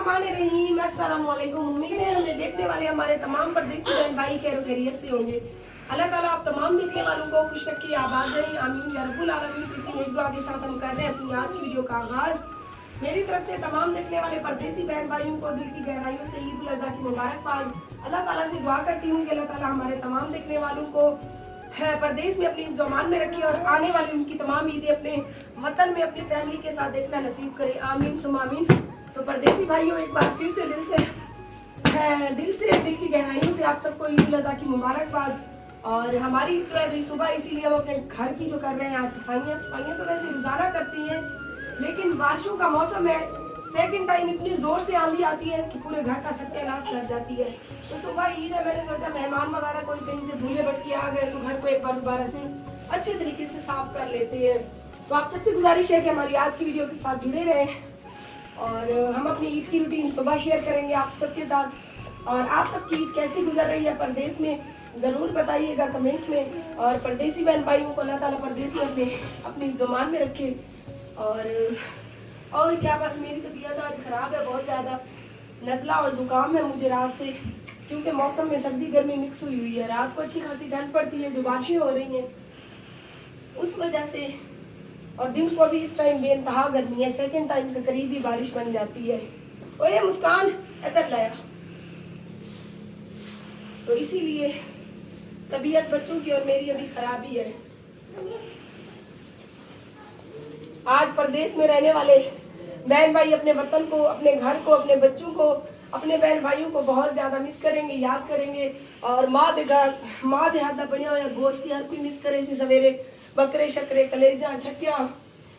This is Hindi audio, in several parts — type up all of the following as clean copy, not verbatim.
बिस्मिल्लाहिर्रहमानिर्रहीम। अस्सलाम वालेकुम। उम्मीद है हमें देखने वाले हमारे तमाम परदेसी बहन भाई खैरियत से होंगे। अल्लाह ताला आप तमाम देखने वालों को खुश रखिए, आबाद रहे, आमीन या रब्बुल आलमीन। इसी एक दुआ के साथ हम कर रहे हैं अपनी आज की वीडियो का आगाज। मेरी तरफ से तमाम देखने वाले परदेसी बहन भाइयों को दिल की गहराइयों से ईद उल अज़हा की मुबारकबाद। अल्लाह ताला से दुआ करती हूँ कि अल्लाह ताला हमारे तमाम देखने वालों को है परदेश में अपनी ज़ुबान में रखे और आने वाली उनकी तमाम ईदें अपने वतन में अपनी फैमिली के साथ देखना नसीब करे, आमीन सुम आमीन। तो परदेसी भाइयों, एक बार फिर से दिल की गहराइयों से आप सबको ईद उल अज़हा की मुबारकबाद। और हमारी ईद तो है भाई सुबह, इसीलिए हम अपने घर की जो कर रहे हैं आज सफाइयाँ तो वैसे रोजाना करती हैं, लेकिन बारिशों का मौसम है, सेकंड टाइम इतनी जोर से आंधी आती है कि पूरे घर का सत्यानाश कर जाती है। तो सुबह ईद है, मैंने सोचा मेहमान वगैरह कोई कहीं से भूले भटके आ गए तो घर को एक बार दोबारा से अच्छे तरीके से साफ कर लेते हैं। तो आप सबसे गुजारिश है कि हमारी आज की वीडियो के साथ जुड़े रहें और हम अपनी ईद की रूटीन सुबह शेयर करेंगे आप सबके साथ। और आप सबकी ईद कैसी गुजर रही है परदेश में ज़रूर बताइएगा कमेंट में। और परदेसी बहन भाइयों को अल्लाह ताला परदेश में अपनी ज़ुबान में रखे। और क्या, बस मेरी तबीयत आज ख़राब है, बहुत ज़्यादा नज़ला और ज़ुकाम है मुझे रात से, क्योंकि मौसम में सर्दी गर्मी मिक्स हुई है। रात को अच्छी खासी ठंड पड़ती है, जो बारिशें हो रही हैं उस वजह से, और दिन को भी इस टाइम बेइंतहा गर्मी है, सेकंड टाइम के करीब ही बारिश बन जाती है। ओए मुस्कान इधर लाया। तो इसीलिए तबीयत बच्चों की और मेरी अभी खराब ही है। आज परदेश में रहने वाले बहन भाई अपने वतन को, अपने घर को, अपने बच्चों को, अपने बहन भाइयों को बहुत ज्यादा मिस करेंगे, याद करेंगे। और माँ देहात का बनिया हुआ गोश्त हर कोई मिस करे सी सवेरे, बकरे शकरे कलेजा छटिया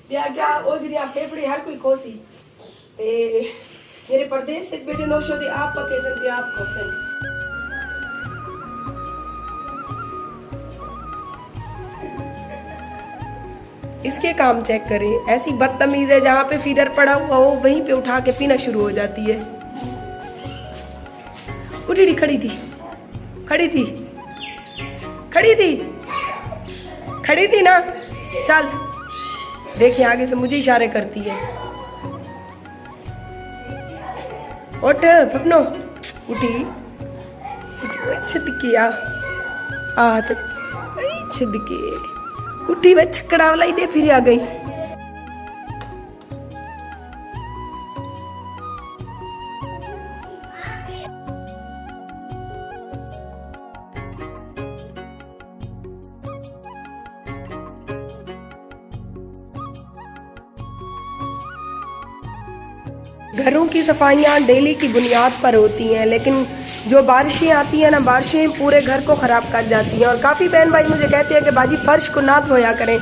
या क्या ओजरिया फेफड़े हर कोई कोसी। ते मेरे परदेश से बेटे नौशो दे आप कैसे थे आप कौन। इसके काम चेक करें, ऐसी बदतमीज है, जहाँ पे फीडर पड़ा हुआ हो वहीं पे उठा के पीना शुरू हो जाती है। उठी खड़ी थी ना, चल देखिए आगे से मुझे इशारे करती है। उठ पपनो, उठी छिदकिया आत छिदके उठी वे छकड़ा वाला ही फिर आ गई। घरों की सफाइयाँ डेली की बुनियाद पर होती हैं, लेकिन जो बारिशें आती हैं ना, बारिशें पूरे घर को ख़राब कर जाती हैं। और काफ़ी बहन भाई मुझे कहते हैं कि बाजी फर्श को ना धोया करें।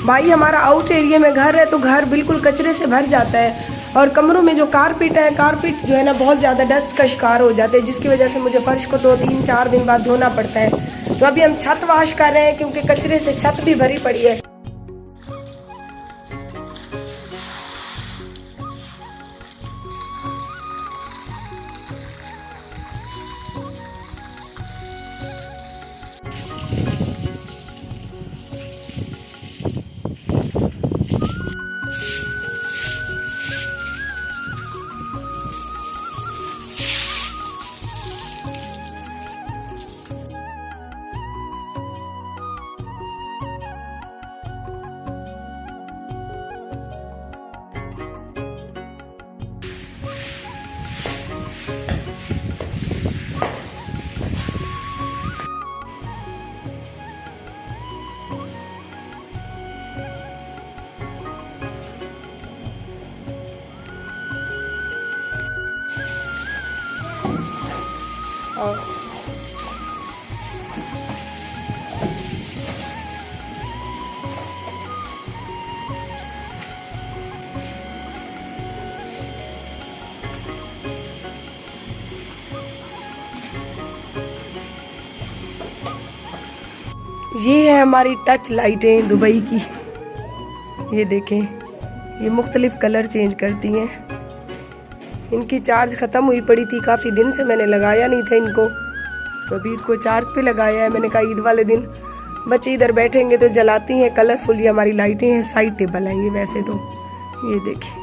भाई हमारा आउट एरिया में घर है तो घर बिल्कुल कचरे से भर जाता है, और कमरों में जो कारपेट जो है ना बहुत ज़्यादा डस्ट का शिकार हो जाते हैं, जिसकी वजह से मुझे फर्श को 2-3-4 दिन बाद धोना पड़ता है। तो अभी हम छत वाश कर रहे हैं, क्योंकि कचरे से छत भी भरी पड़ी है। ये है हमारी टच लाइटें दुबई की, ये देखें, ये मुख्तलिफ कलर चेंज करती हैं। इनकी चार्ज ख़त्म हुई पड़ी थी, काफ़ी दिन से मैंने लगाया नहीं था इनको, तो अभी इनको चार्ज पे लगाया है। मैंने कहा ईद वाले दिन बच्चे इधर बैठेंगे तो जलाती हैं। कलरफुल ये हमारी लाइटें हैं, साइड टेबल हैं ये। वैसे तो ये देखिए,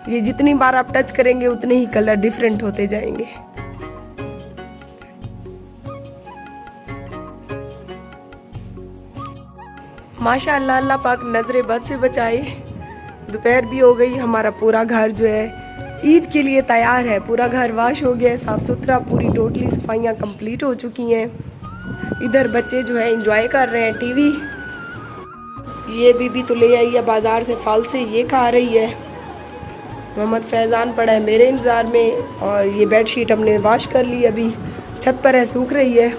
ये जितनी बार आप टच करेंगे उतने ही कलर डिफरेंट होते जाएंगे। माशाअल्लाह, अल्लाह पाक नजरे बद से बचाए। दोपहर भी हो गई, हमारा पूरा घर जो है ईद के लिए तैयार है। पूरा घर वॉश हो गया है, साफ़ सुथरा, पूरी टोटली सफाइयाँ कंप्लीट हो चुकी हैं। इधर बच्चे जो है एंजॉय कर रहे हैं टीवी। ये बीबी तो ले आई है बाज़ार से फल से, ये खा रही है। मोहम्मद फैज़ान पड़ा है मेरे इंतज़ार में। और ये बेडशीट हमने वॉश कर ली, अभी छत पर है, सूख रही है।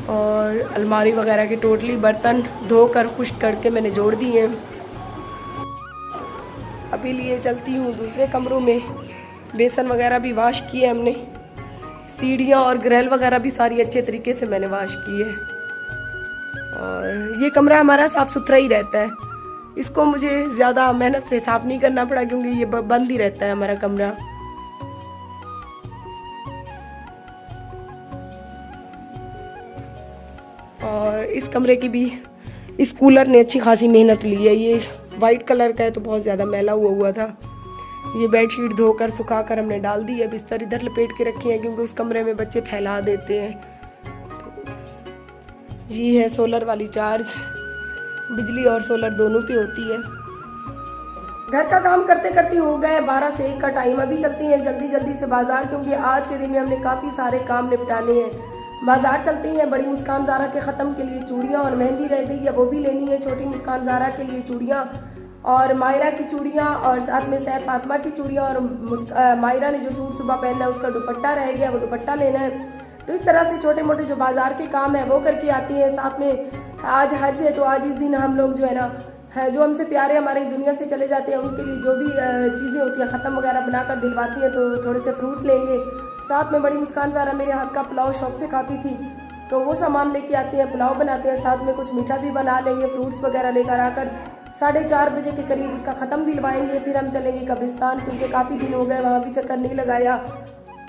और अलमारी वगैरह के टोटली बर्तन धोकर खुश्क करके मैंने जोड़ दिए हैं। अभी लिए चलती हूँ दूसरे कमरों में। बेसन वगैरह भी वॉश किए हमने, सीढ़ियाँ और ग्रिल वगैरह भी सारी अच्छे तरीके से मैंने वॉश की है। और ये कमरा हमारा साफ़ सुथरा ही रहता है, इसको मुझे ज़्यादा मेहनत से साफ़ नहीं करना पड़ा क्योंकि ये बंद ही रहता है हमारा कमरा। और इस कमरे की भी इस कूलर ने अच्छी खासी मेहनत ली है। ये वाइट कलर का है तो बहुत ज़्यादा मैला हुआ था। ये बेडशीट धोकर सुखाकर हमने डाल दी है। बिस्तर इधर लपेट के रखे हैं क्योंकि उस कमरे में बच्चे फैला देते हैं। तो ये है सोलर वाली चार्ज, बिजली और सोलर दोनों पे होती है। घर का काम करते करते हो गए 12 से 1 का टाइम। अभी चलती हैं जल्दी जल्दी से बाजार, क्योंकि आज के दिन में हमने काफ़ी सारे काम निपटाने हैं। बाजार चलती हैं। बड़ी मुस्कान ज़ारा के ख़त्म के लिए चूड़ियाँ और मेहंदी रह गई है, वो भी लेनी है। छोटी मुस्कान ज़ारा के लिए चूड़ियाँ और मायरा की चूड़ियाँ, और साथ में सैर फातिमा की चूड़ियाँ। और मायरा ने जो सूट सुबह पहनना है उसका दुपट्टा रह गया, वो दुपट्टा लेना है। तो इस तरह से छोटे मोटे जो बाजार के काम है वो करके आती हैं। साथ में आज हज है तो आज इस दिन हम लोग जो है ना, जो हमसे प्यारे हमारी दुनिया से चले जाते हैं उनके लिए जो भी चीज़ें होती हैं ख़त्म वगैरह बनाकर दिलवाती हैं। तो थोड़े से फ्रूट लेंगे। साथ में बड़ी मुस्कान ज़ारा मेरे हाथ का पुलाव शौक से खाती थी, तो वो सामान लेके आते हैं, पुलाव बनाते हैं। साथ में कुछ मीठा भी बना लेंगे, फ्रूट्स वगैरह लेकर आकर 4:30 बजे के करीब उसका ख़त्म दिलवाएंगे। फिर हम चलेंगे कब्रिस्तान, क्योंकि काफ़ी दिन हो गए वहाँ भी चक्कर नहीं लगाया।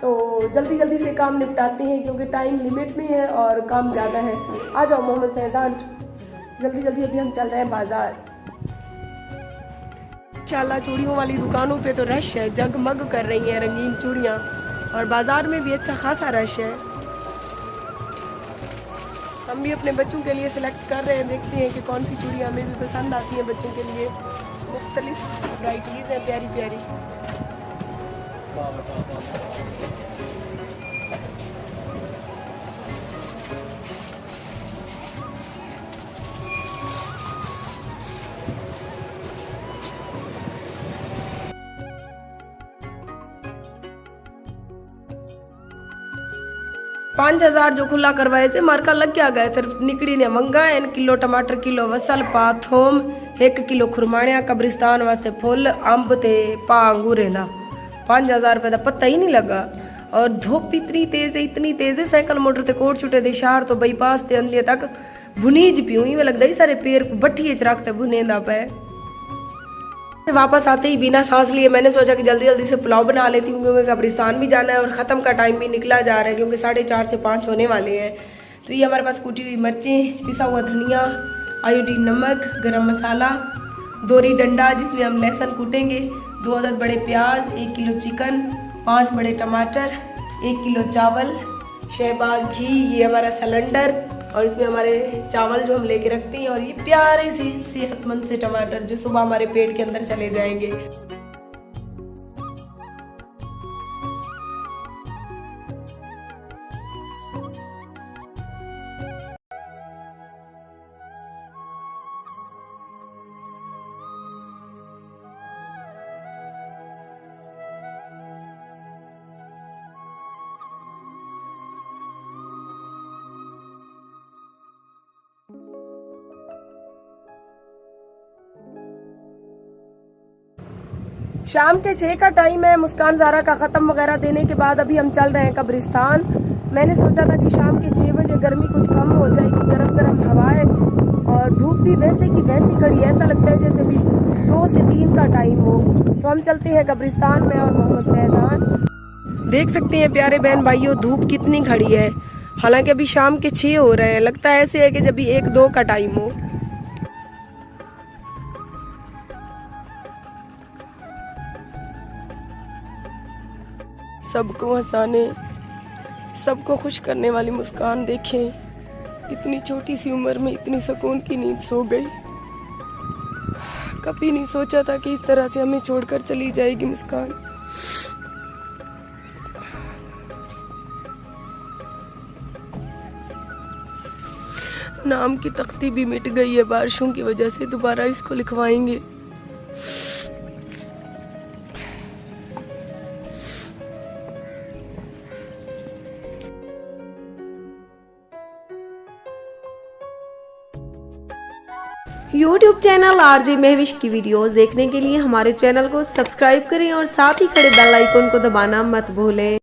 तो जल्दी जल्दी से काम निपटाते हैं क्योंकि टाइम लिमिट में है और काम ज़्यादा है। आ जाओ मोहम्मद फैज़ान, जल्दी जल्दी अभी हम चल रहे हैं बाज़ार। इंशाल्लाह चूड़ियों वाली दुकानों पे तो रश है, जगमग कर रही हैं रंगीन चूड़ियाँ। और बाज़ार में भी अच्छा खासा रश है। हम भी अपने बच्चों के लिए सिलेक्ट कर रहे हैं, देखते हैं कि कौन सी चूड़ियाँ हमें भी पसंद आती हैं बच्चों के लिए। मुख्तलिफ वैराइटीज़ हैं प्यारी प्यारी। 5000 जो खुला करवाए से मार्का लग क्या गए। फिर निकड़ी ने मंगा 1 किलो टमाटर, किलो वसल, पा थोम, 1 किलो खुरमाणिया, कब्रिस्तान वास्ते फुल, अंब ते पा अंगूरे दा 5000 रुपये का पता ही नहीं लगा। और धुप इतनी तेज है, इतनी तेज है। साइकिल मोटर ते कोट छुटे दे शहर तो बाईपास ते अंदे तक भुनीज पियूं ही लगता ही सारे पैर को बट्ठिए च रखते भुनेंदा पे। वापस आते ही बिना सांस लिए मैंने सोचा कि जल्दी जल्दी से पुलाव बना लेती हूँ क्योंकि कब्रिस्तान भी जाना है और ख़त्म का टाइम भी निकला जा रहा है क्योंकि 4:30 से 5 होने वाले हैं। तो ये हमारे पास कूटी हुई मिर्चें, पिसा हुआ धनिया, आयोडीन नमक, गरम मसाला, दोरी डंडा जिसमें हम लहसुन कूटेंगे, 2 अदद बड़े प्याज, 1 किलो चिकन, 5 बड़े टमाटर, 1 किलो चावल, शहबाज घी, ये हमारा सिलेंडर और इसमें हमारे चावल जो हम लेके रखते हैं और ये प्यारे से सेहतमंद से टमाटर जो सुबह हमारे पेट के अंदर चले जाएंगे। शाम के 6 का टाइम है। मुस्कान ज़ारा का ख़त्म वगैरह देने के बाद अभी हम चल रहे हैं कब्रिस्तान। मैंने सोचा था कि शाम के 6 बजे गर्मी कुछ कम हो जाएगी, गर्म गर्म हवा है और धूप भी वैसे की वैसी खड़ी, ऐसा लगता है जैसे भी 2 से 3 का टाइम हो। तो हम चलते हैं कब्रिस्तान में और मोहम्मद फैज़ान। देख सकते हैं प्यारे बहन भाइयों धूप कितनी खड़ी है, हालांकि अभी शाम के 6 हो रहे हैं। लगता है ऐसे है कि जब भी 1-2 का टाइम हो। सबको हंसाने, सबको खुश करने वाली मुस्कान देखें। इतनी छोटी सी उम्र में इतनी सुकून की नींद सो गई। कभी नहीं सोचा था कि इस तरह से हमें छोड़कर चली जाएगी मुस्कान। नाम की तख्ती भी मिट गई है बारिशों की वजह से, दोबारा इसको लिखवाएंगे। YouTube चैनल आरजे महविश की वीडियोस देखने के लिए हमारे चैनल को सब्सक्राइब करें और साथ ही खड़े बेल आइकन को दबाना मत भूलें।